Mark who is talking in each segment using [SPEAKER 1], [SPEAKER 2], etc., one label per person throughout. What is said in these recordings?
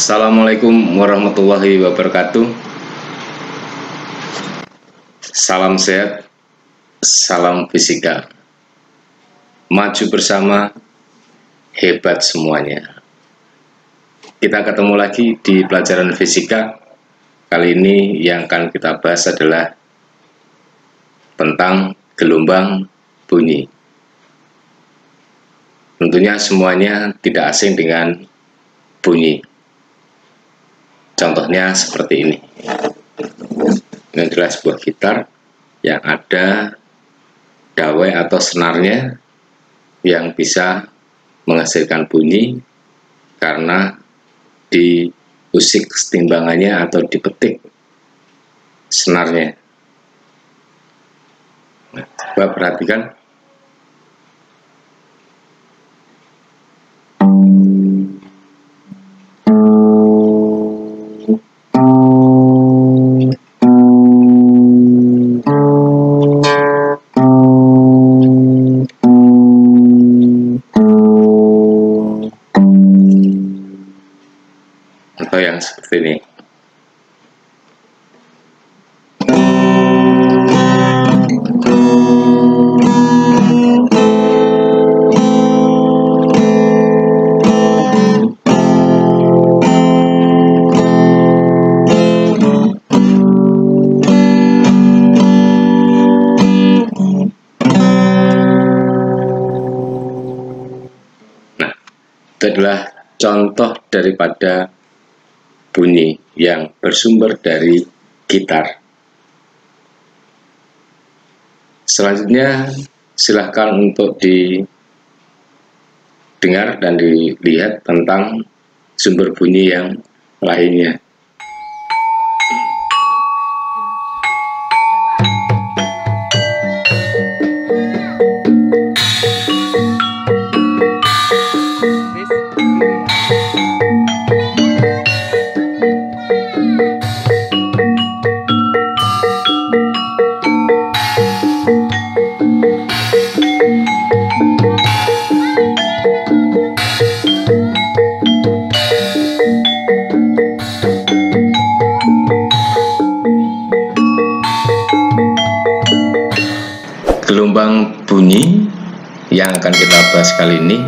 [SPEAKER 1] Assalamualaikum warahmatullahi wabarakatuh. Salam sehat, salam fisika. Maju bersama, hebat semuanya. Kita ketemu lagi di pelajaran fisika. Kali ini yang akan kita bahas adalah tentang gelombang bunyi. Tentunya semuanya tidak asing dengan bunyi. Contohnya seperti ini. Ini adalah sebuah gitar yang ada dawai atau senarnya yang bisa menghasilkan bunyi karena diusik timbangannya atau dipetik senarnya. Nah, coba perhatikan. Atau yang seperti ini. Nah, itu adalah contoh daripada bunyi yang bersumber dari gitar. Selanjutnya silahkan untuk didengar dan dilihat tentang sumber bunyi yang lainnya. Gelombang bunyi yang akan kita bahas kali ini,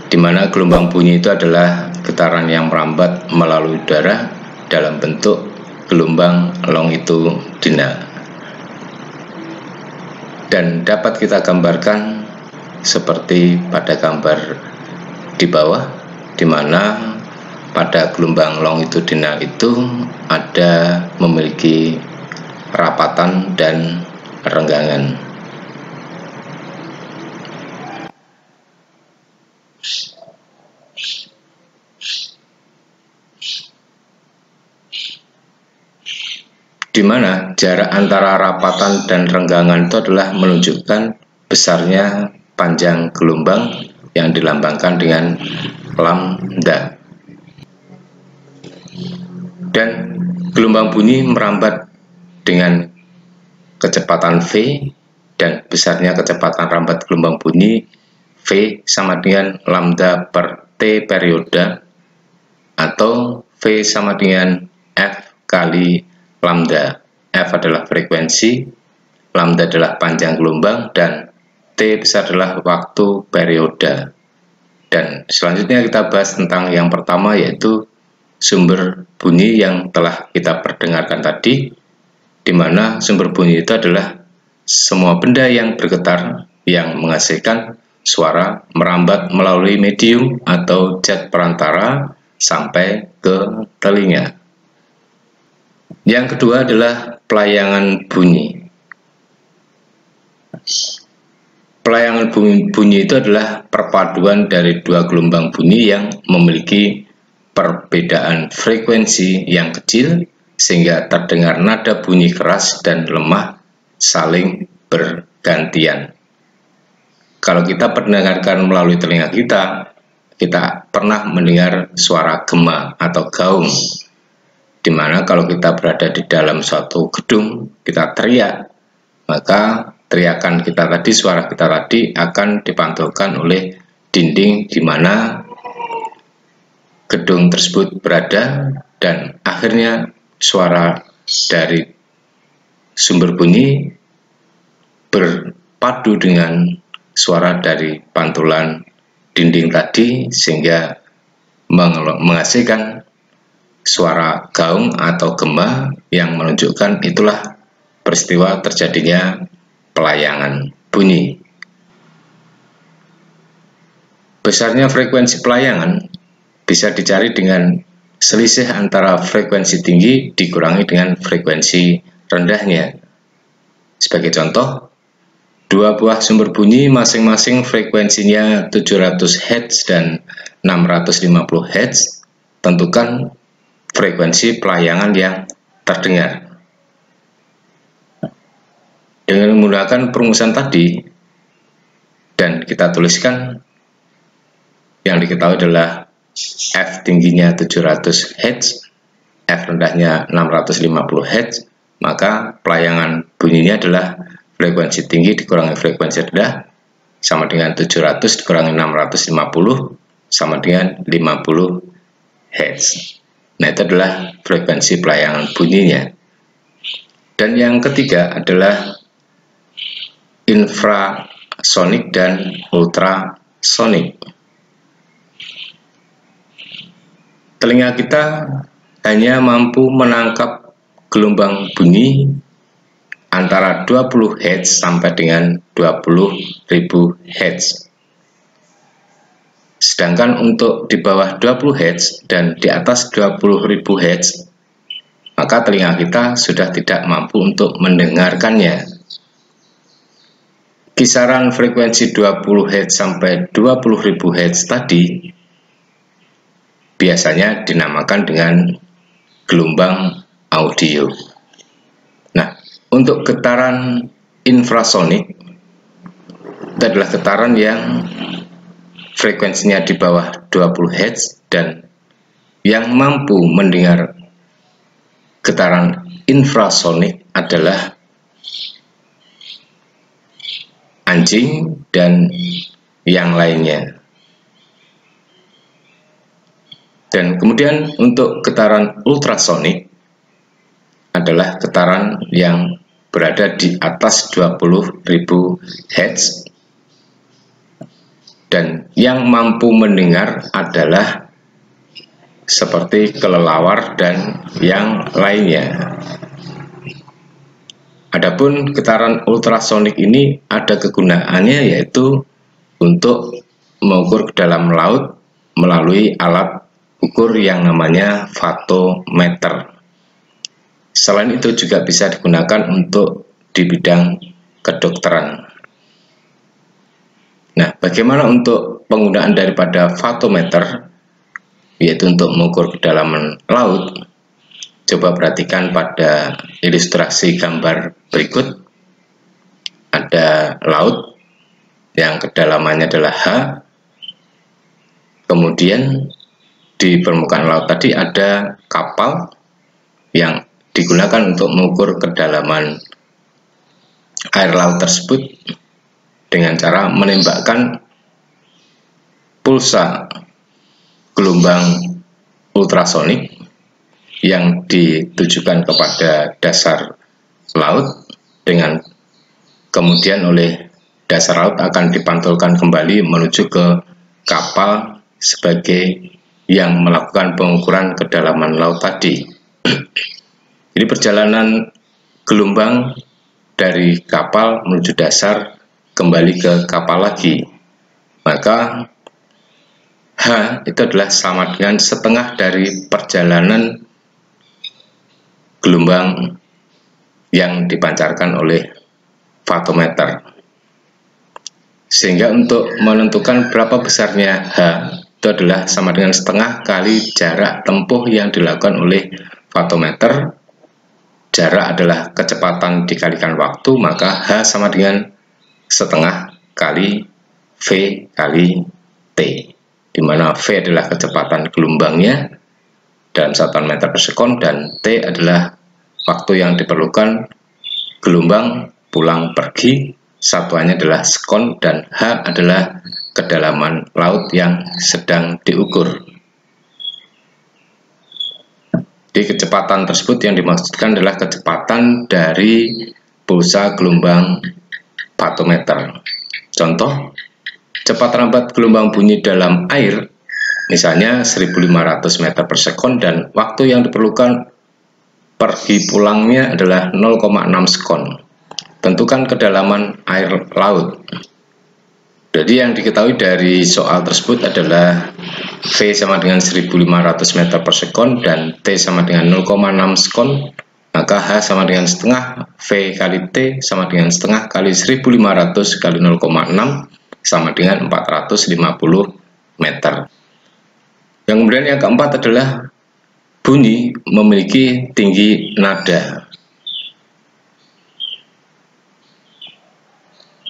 [SPEAKER 1] di mana gelombang bunyi itu adalah getaran yang merambat melalui udara dalam bentuk gelombang longitudinal. Dan dapat kita gambarkan seperti pada gambar di bawah, di mana pada gelombang longitudinal itu ada memiliki rapatan dan renggangan. Di mana jarak antara rapatan dan renggangan itu adalah menunjukkan besarnya panjang gelombang yang dilambangkan dengan lambda. Dan gelombang bunyi merambat dengan kecepatan V, dan besarnya kecepatan rambat gelombang bunyi V sama dengan lambda per T periode, atau V sama dengan F kali lambda. F adalah frekuensi, lambda adalah panjang gelombang, dan T besar adalah waktu periode. Dan selanjutnya kita bahas tentang yang pertama, yaitu sumber bunyi yang telah kita perdengarkan tadi, di mana sumber bunyi itu adalah semua benda yang bergetar yang menghasilkan suara merambat melalui medium atau zat perantara sampai ke telinga. Yang kedua adalah pelayangan bunyi. Pelayangan bunyi itu adalah perpaduan dari dua gelombang bunyi yang memiliki perbedaan frekuensi yang kecil, sehingga terdengar nada bunyi keras dan lemah saling bergantian. Kalau kita mendengarkan melalui telinga kita, kita pernah mendengar suara gema atau gaung, di mana kalau kita berada di dalam suatu gedung, kita teriak, maka teriakan kita tadi, suara kita tadi akan dipantulkan oleh dinding di mana gedung tersebut berada, dan akhirnya suara dari sumber bunyi berpadu dengan suara dari pantulan dinding tadi sehingga menghasilkan suara gaung atau gema yang menunjukkan itulah peristiwa terjadinya pelayangan bunyi. Besarnya frekuensi pelayangan bisa dicari dengan selisih antara frekuensi tinggi dikurangi dengan frekuensi rendahnya. Sebagai contoh, dua buah sumber bunyi masing-masing frekuensinya 700 Hz dan 650 Hz. Tentukan frekuensi pelayangan yang terdengar. Dengan menggunakan perumusan tadi, dan kita tuliskan yang diketahui adalah F tingginya 700 Hz, F rendahnya 650 Hz, maka pelayangan bunyinya adalah frekuensi tinggi dikurangi frekuensi rendah sama dengan 700 dikurangi 650 sama dengan 50 Hz. Nah, itu adalah frekuensi pelayangan bunyinya. Dan yang ketiga adalah infrasonik dan ultrasonik. Telinga kita hanya mampu menangkap gelombang bunyi antara 20 Hz sampai dengan 20.000 Hz. Sedangkan untuk di bawah 20 Hz dan di atas 20.000 Hz, maka telinga kita sudah tidak mampu untuk mendengarkannya. Kisaran frekuensi 20 Hz sampai 20.000 Hz tadi biasanya dinamakan dengan gelombang audio. Nah, untuk getaran infrasonik itu adalah getaran yang frekuensinya di bawah 20 Hz dan yang mampu mendengar getaran infrasonik adalah anjing dan yang lainnya. Dan kemudian untuk getaran ultrasonik adalah getaran yang berada di atas 20.000 Hz dan yang mampu mendengar adalah seperti kelelawar dan yang lainnya. Adapun getaran ultrasonik ini ada kegunaannya, yaitu untuk mengukur ke dalam laut melalui alat ukur yang namanya fatometer. Selain itu juga bisa digunakan untuk di bidang kedokteran. Nah, bagaimana untuk penggunaan daripada fatometer, yaitu untuk mengukur kedalaman laut? Coba perhatikan pada ilustrasi gambar berikut. Ada laut yang kedalamannya adalah H. Kemudian di permukaan laut tadi ada kapal yang digunakan untuk mengukur kedalaman air laut tersebut dengan cara menembakkan pulsa gelombang ultrasonik yang ditujukan kepada dasar laut, dengan kemudian oleh dasar laut akan dipantulkan kembali menuju ke kapal sebagai yang melakukan pengukuran kedalaman laut tadi. Jadi perjalanan gelombang dari kapal menuju dasar kembali ke kapal lagi. Maka H itu adalah sama dengan setengah dari perjalanan gelombang yang dipancarkan oleh fatometer. Sehingga untuk menentukan berapa besarnya H itu adalah sama dengan setengah kali jarak tempuh yang dilakukan oleh fatometer. Jarak adalah kecepatan dikalikan waktu, maka H sama dengan setengah kali V kali T, di mana V adalah kecepatan gelombangnya dalam satuan meter per sekon, dan T adalah waktu yang diperlukan gelombang pulang pergi, satuannya adalah sekon, dan H adalah kedalaman laut yang sedang diukur. Di kecepatan tersebut yang dimaksudkan adalah kecepatan dari pulsa gelombang batometer. Contoh, cepat rambat gelombang bunyi dalam air misalnya 1500 meter per sekon dan waktu yang diperlukan pergi pulangnya adalah 0,6 sekon. Tentukan kedalaman air laut. Jadi yang diketahui dari soal tersebut adalah V sama dengan 1500 meter per sekon dan T sama dengan 0,6 sekon, maka H sama dengan setengah V kali T sama dengan setengah kali 1500 kali 0,6 sama dengan 450 meter. Yang kemudian yang keempat adalah bunyi memiliki tinggi nada.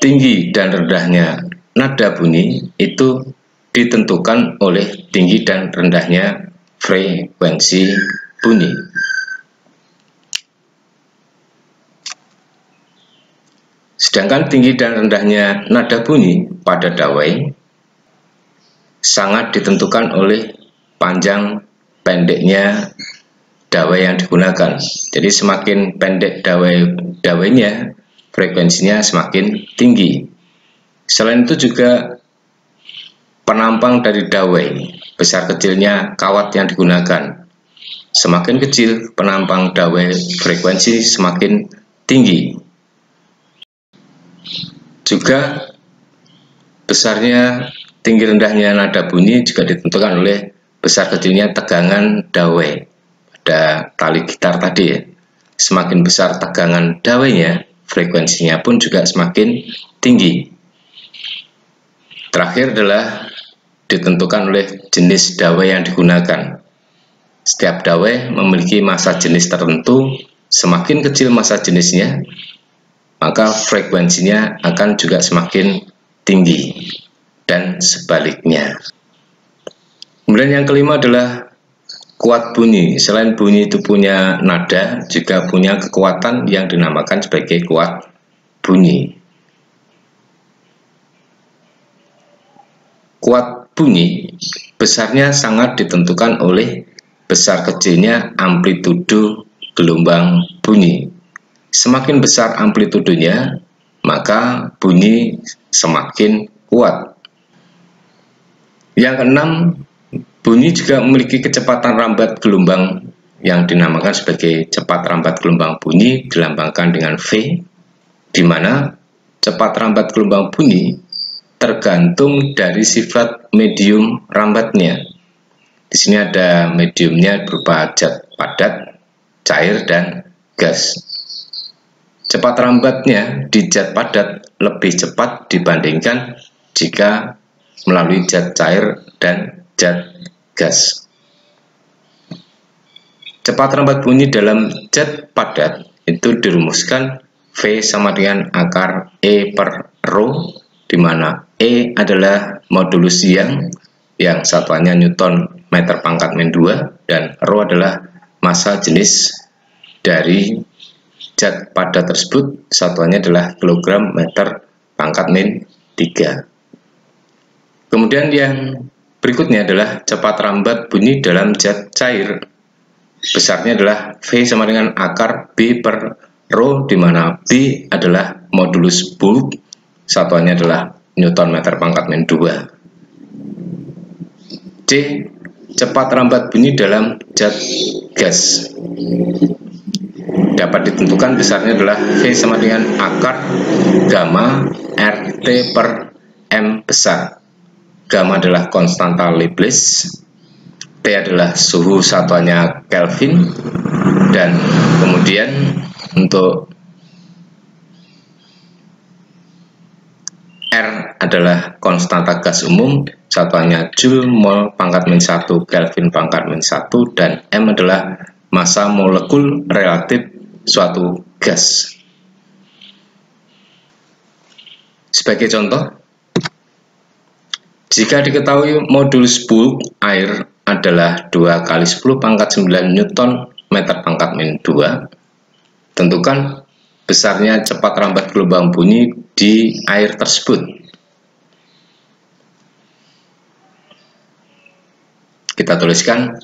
[SPEAKER 1] Tinggi dan rendahnya nada bunyi itu ditentukan oleh tinggi dan rendahnya frekuensi bunyi. Sedangkan tinggi dan rendahnya nada bunyi pada dawai sangat ditentukan oleh panjang pendeknya dawai yang digunakan. Jadi semakin pendek dawainya, frekuensinya semakin tinggi. Selain itu juga penampang dari dawai, besar kecilnya kawat yang digunakan. Semakin kecil penampang dawai, frekuensi semakin tinggi. Juga besarnya tinggi rendahnya nada bunyi juga ditentukan oleh besar kecilnya tegangan dawai pada tali gitar tadi ya. Semakin besar tegangan dawainya, frekuensinya pun juga semakin tinggi. Terakhir adalah ditentukan oleh jenis dawai yang digunakan. Setiap dawai memiliki massa jenis tertentu, semakin kecil massa jenisnya, maka frekuensinya akan juga semakin tinggi. Dan sebaliknya. Kemudian yang kelima adalah kuat bunyi. Selain bunyi itu punya nada, juga punya kekuatan yang dinamakan sebagai kuat bunyi. Kuat bunyi besarnya sangat ditentukan oleh besar kecilnya amplitudo gelombang bunyi. Semakin besar amplitudonya, maka bunyi semakin kuat. Yang keenam, bunyi juga memiliki kecepatan rambat gelombang yang dinamakan sebagai cepat rambat gelombang bunyi dilambangkan dengan V, di mana cepat rambat gelombang bunyi tergantung dari sifat medium rambatnya. Di sini ada mediumnya berupa zat padat, cair, dan gas. Cepat rambatnya di zat padat lebih cepat dibandingkan jika melalui zat cair dan zat gas. Cepat rambat bunyi dalam zat padat itu dirumuskan V sama dengan akar E per rho, di mana E adalah modulus yang satuannya Newton meter pangkat min 2 dan rho adalah massa jenis dari zat padat tersebut, satuannya adalah kilogram meter pangkat min 3. Kemudian yang berikutnya adalah cepat rambat bunyi dalam zat cair. Besarnya adalah V sama dengan akar B per rho, di mana B adalah modulus bulk, satuannya adalah Newton meter pangkat min 2. C. Cepat rambat bunyi dalam zat gas. Dapat ditentukan besarnya adalah V sama dengan akar gamma RT per M besar. Gamma adalah konstanta Laplace, T adalah suhu satuannya Kelvin, dan kemudian untuk R adalah konstanta gas umum, satuannya Joule mol pangkat min 1 Kelvin pangkat min 1, dan M adalah massa molekul relatif suatu gas. Sebagai contoh, jika diketahui modulus bulk air adalah 2 kali 10 pangkat 9 Newton meter pangkat min 2, tentukan besarnya cepat rambat gelombang bunyi di air tersebut. Kita tuliskan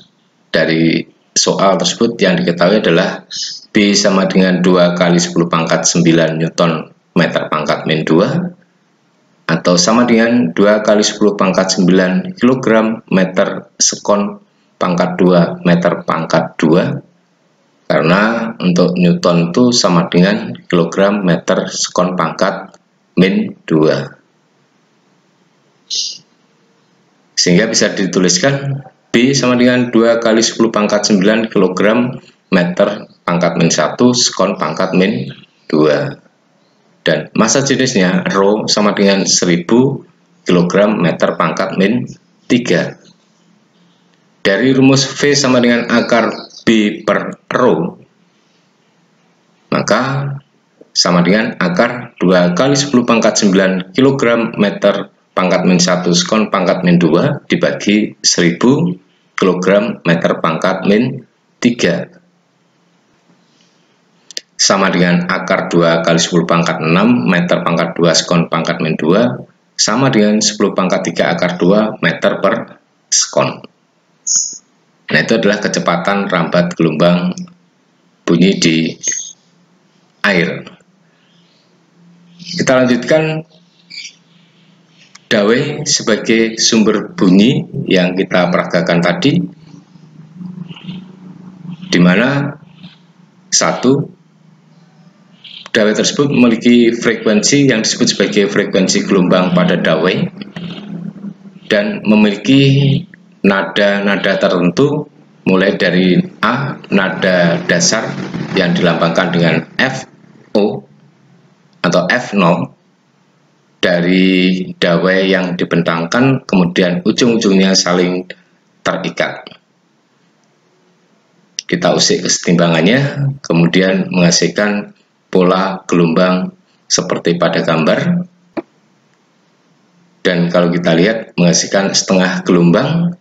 [SPEAKER 1] dari soal tersebut yang diketahui adalah B sama dengan 2 kali 10 pangkat 9 Newton meter pangkat min 2, atau sama dengan 2 kali 10 pangkat 9 kilogram meter sekon pangkat 2 meter pangkat 2, karena untuk Newton itu sama dengan kilogram meter sekon pangkat min 2. Sehingga bisa dituliskan B sama dengan 2 kali 10 pangkat 9 kg meter pangkat min 1 sekon pangkat min 2. Dan massa jenisnya Rho sama dengan 1000 kg meter pangkat min 3. Dari rumus V sama dengan akar B per Rho, maka sama dengan akar 2 kali 10 pangkat 9 kg meter pangkat min 1 sekon pangkat min 2 dibagi 1000 kg meter pangkat min 3, sama dengan akar 2 kali 10 pangkat 6 meter pangkat 2 sekon pangkat min 2 sama dengan 10 pangkat 3 akar 2 meter per sekon. Nah, itu adalah kecepatan rambat gelombang bunyi di air. Kita lanjutkan dawai sebagai sumber bunyi yang kita peragakan tadi, di mana satu, dawai tersebut memiliki frekuensi yang disebut sebagai frekuensi gelombang pada dawai dan memiliki nada-nada tertentu mulai dari A, nada dasar yang dilambangkan dengan FO atau F0 dari dawai yang dibentangkan, kemudian ujung-ujungnya saling terikat. Kita usik kesetimbangannya, kemudian menghasilkan pola gelombang seperti pada gambar. Dan kalau kita lihat menghasilkan setengah gelombang,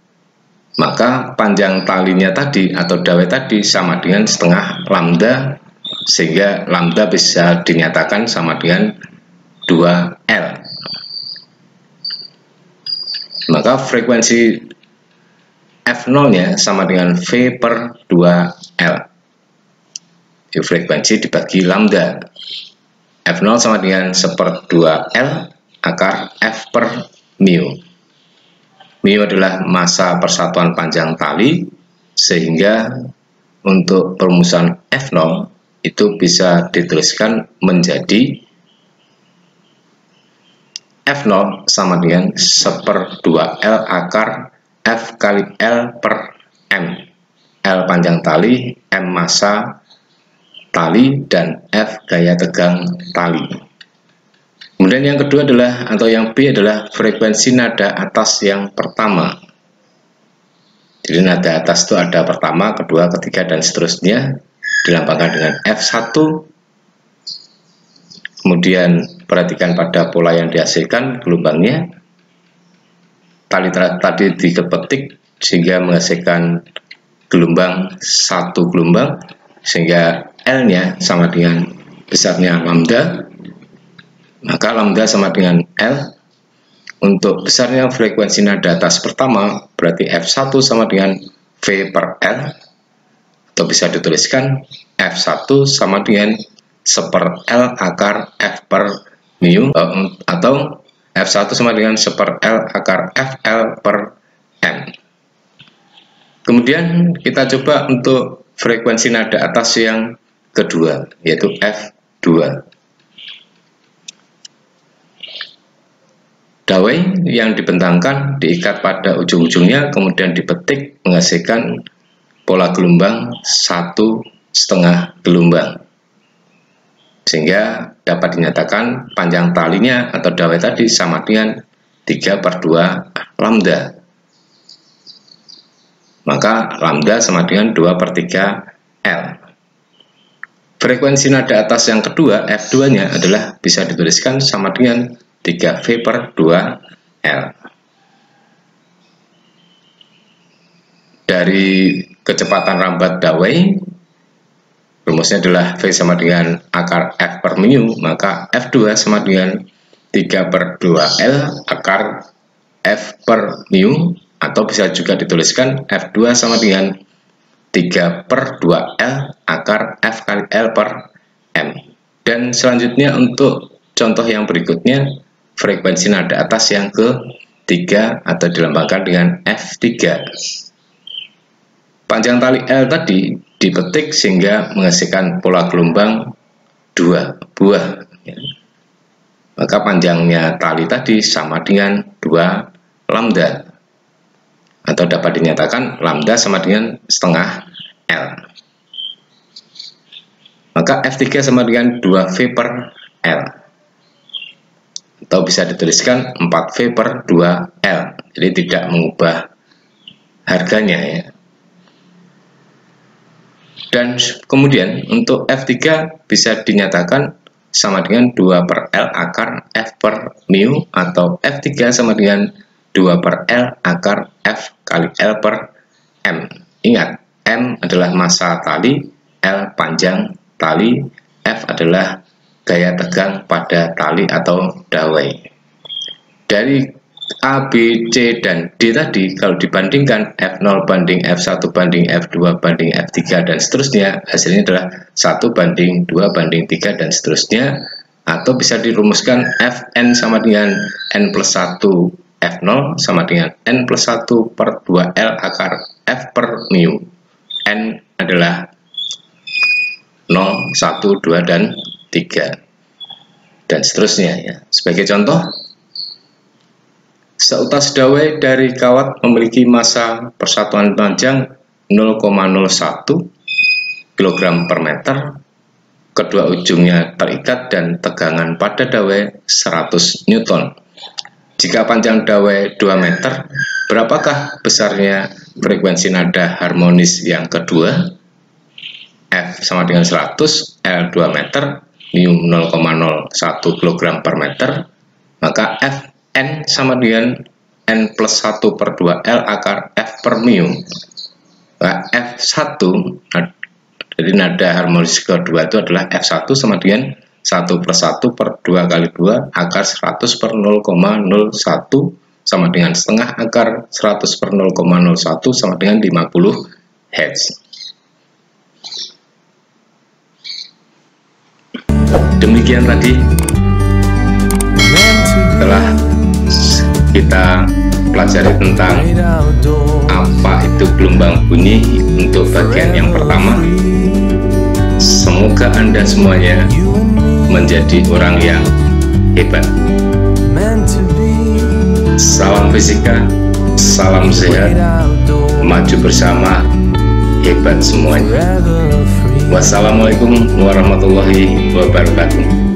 [SPEAKER 1] maka panjang talinya tadi atau dawai tadi sama dengan setengah lambda, sehingga lambda bisa dinyatakan sama dengan 2L. Maka frekuensi F0-nya sama dengan V per 2L. Frekuensi dibagi lambda. F0 sama dengan 1/2L akar F per mu. Mu adalah massa persatuan panjang tali, sehingga untuk perumusan F0 itu bisa dituliskan menjadi F0 sama dengan 1/2L akar F kali L per M. L panjang tali, M massa tali, dan F gaya tegang tali. Kemudian yang kedua adalah, atau yang B adalah frekuensi nada atas yang pertama. Jadi nada atas itu ada pertama, kedua, ketiga, dan seterusnya, dilambangkan dengan F1. Kemudian perhatikan pada pola yang dihasilkan gelombangnya. Tali tadi dikepetik sehingga menghasilkan gelombang satu gelombang, sehingga L-nya sama dengan besarnya lambda. Maka lambda sama dengan L. Untuk besarnya frekuensi nada atas pertama, berarti F1 sama dengan V per L, atau bisa dituliskan F1 sama dengan 1/L akar F per mu, atau F1 sama dengan 1/L akar FL per M. Kemudian kita coba untuk frekuensi nada atas yang kedua, yaitu F2. Dawai yang dibentangkan diikat pada ujung-ujungnya, kemudian dipetik menghasilkan pola gelombang 1/2 gelombang, sehingga dapat dinyatakan panjang talinya atau dawai tadi sama dengan 3/2 lambda. Maka lambda sama dengan 2/3 L. Frekuensi nada atas yang kedua, F2-nya adalah bisa dituliskan sama dengan 3V per 2L. Dari kecepatan rambat dawai, rumusnya adalah V sama dengan akar F per mu, maka F2 sama dengan 3/2L akar F per mu, atau bisa juga dituliskan F2 sama dengan 3/2L akar F kali L per M. Dan selanjutnya untuk contoh yang berikutnya, frekuensi nada atas yang ke-3 atau dilambangkan dengan F3. Panjang tali L tadi dipetik sehingga menghasilkan pola gelombang 2 buah. Maka panjangnya tali tadi sama dengan 2 lambda. Atau dapat dinyatakan lambda sama dengan setengah L. Maka F3 sama dengan 2V per L. Atau bisa dituliskan 4V per 2L. Jadi tidak mengubah harganya ya. Dan kemudian untuk F3 bisa dinyatakan sama dengan 2 per L akar F per mu, atau F3 sama dengan 2 per L akar F kali L per M. Ingat, M adalah massa tali, L panjang tali, F adalah gaya tegang pada tali atau dawai. Dari A, B, C, dan D tadi, kalau dibandingkan F0 banding F1 banding F2 banding F3 dan seterusnya, hasilnya adalah 1 banding 2 banding 3 dan seterusnya. Atau bisa dirumuskan Fn sama dengan N plus 1 F0 sama dengan N plus 1 per 2L akar F per mu. N adalah 0, 1, 2, dan 3. Dan seterusnya ya. Sebagai contoh, seutas dawai dari kawat memiliki massa persatuan panjang 0,01 kg per meter. Kedua ujungnya terikat dan tegangan pada dawai 100 Newton. Jika panjang dawai 2 meter, berapakah besarnya frekuensi nada harmonis yang kedua? F sama dengan 100, L 2 meter, mu 0,01 kg per meter, maka Fn sama dengan N plus 1 per 2L akar F per mu. Nah, F1, jadi nada harmonis kedua itu adalah F1 sama dengan 1 plus 1 per 2 kali 2 akar 100 per 0,01 sama dengan setengah akar 100 per 0,01 sama dengan 50 Hz. Demikian tadi telah kita pelajari tentang apa itu gelombang bunyi untuk bagian yang pertama. Semoga Anda semuanya menjadi orang yang hebat. Salam fisika, salam sehat, maju bersama, hebat semuanya. Wassalamualaikum warahmatullahi wabarakatuh.